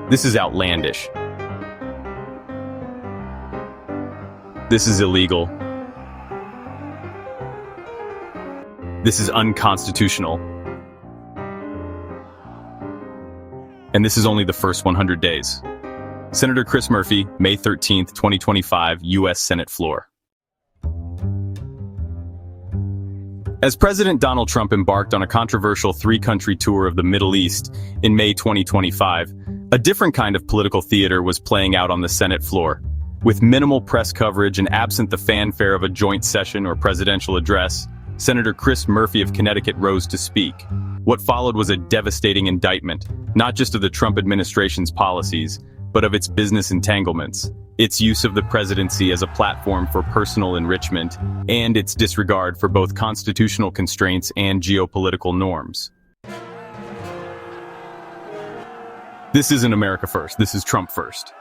This is outlandish. This is illegal. This is unconstitutional. And this is only the first 100 days. Senator Chris Murphy, May 13th, 2025, U.S. Senate floor. As President Donald Trump embarked on a controversial three-country tour of the Middle East in May 2025, a different kind of political theater was playing out on the Senate floor. With minimal press coverage and absent the fanfare of a joint session or presidential address, Senator Chris Murphy of Connecticut rose to speak. What followed was a devastating indictment, not just of the Trump administration's policies, but of its business entanglements, its use of the presidency as a platform for personal enrichment, and its disregard for both constitutional constraints and geopolitical norms. This isn't America first, this is Trump first.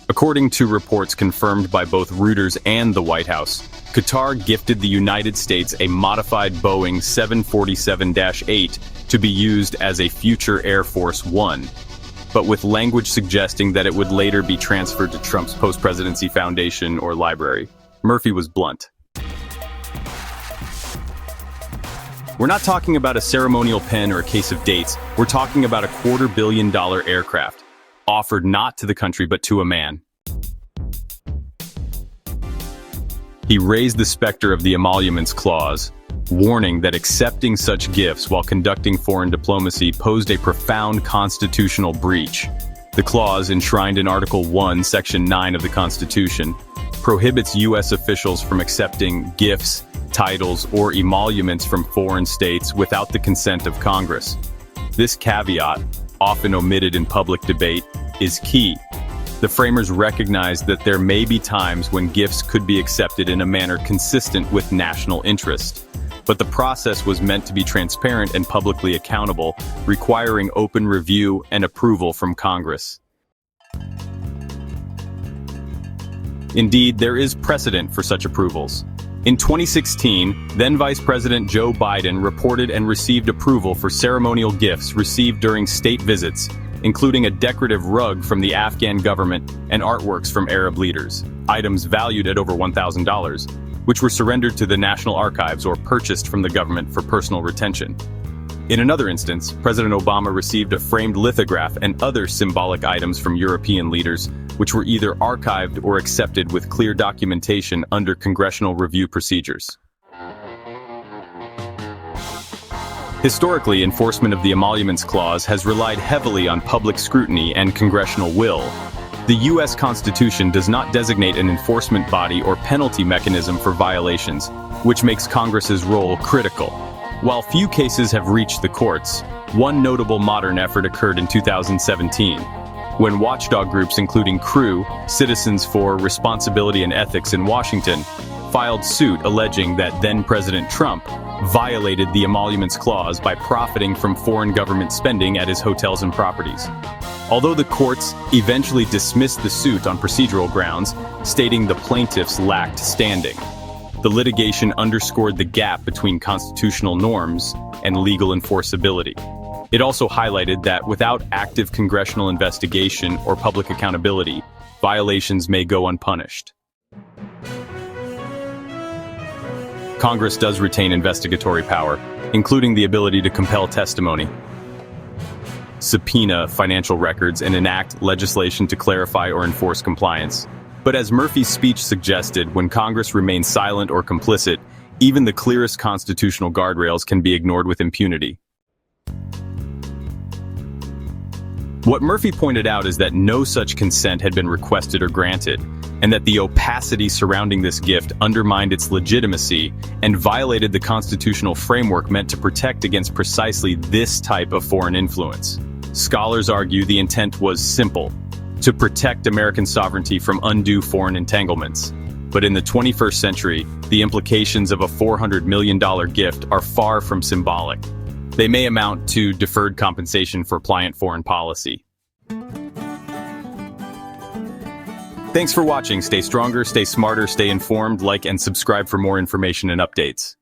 According to reports confirmed by both Reuters and the White House, Qatar gifted the United States a modified Boeing 747-8 to be used as a future Air Force One, but with language suggesting that it would later be transferred to Trump's post-presidency foundation or library. Murphy was blunt. We're not talking about a ceremonial pen or a case of dates. We're talking about a $250 million aircraft, offered not to the country but to a man. He raised the specter of the Emoluments Clause, warning that accepting such gifts while conducting foreign diplomacy posed a profound constitutional breach. The clause, enshrined in Article 1, Section 9 of the Constitution, prohibits U.S. officials from accepting gifts, titles, or emoluments from foreign states without the consent of Congress. This caveat, often omitted in public debate, is key. The framers recognized that there may be times when gifts could be accepted in a manner consistent with national interest. But the process was meant to be transparent and publicly accountable, requiring open review and approval from Congress. Indeed, there is precedent for such approvals. In 2016, then Vice President Joe Biden reported and received approval for ceremonial gifts received during state visits, including a decorative rug from the Afghan government and artworks from Arab leaders, items valued at over $1,000, which were surrendered to the National Archives or purchased from the government for personal retention. In another instance, President Obama received a framed lithograph and other symbolic items from European leaders, which were either archived or accepted with clear documentation under congressional review procedures. Historically, enforcement of the Emoluments Clause has relied heavily on public scrutiny and congressional will. The U.S. Constitution does not designate an enforcement body or penalty mechanism for violations, which makes Congress's role critical. While few cases have reached the courts, one notable modern effort occurred in 2017, when watchdog groups including CREW, Citizens for Responsibility and Ethics in Washington, filed suit alleging that then-President Trump violated the Emoluments Clause by profiting from foreign government spending at his hotels and properties. Although the courts eventually dismissed the suit on procedural grounds, stating the plaintiffs lacked standing, the litigation underscored the gap between constitutional norms and legal enforceability. It also highlighted that without active congressional investigation or public accountability, violations may go unpunished. Congress does retain investigatory power, including the ability to compel testimony, subpoena financial records, and enact legislation to clarify or enforce compliance. But as Murphy's speech suggested, when Congress remains silent or complicit, even the clearest constitutional guardrails can be ignored with impunity. What Murphy pointed out is that no such consent had been requested or granted, and that the opacity surrounding this gift undermined its legitimacy and violated the constitutional framework meant to protect against precisely this type of foreign influence. Scholars argue the intent was simple: to protect American sovereignty from undue foreign entanglements. But in the 21st century, the implications of a $400 million gift are far from symbolic. They may amount to deferred compensation for pliant foreign policy. Thanks for watching. Stay stronger, stay smarter, stay informed, like and subscribe for more information and updates.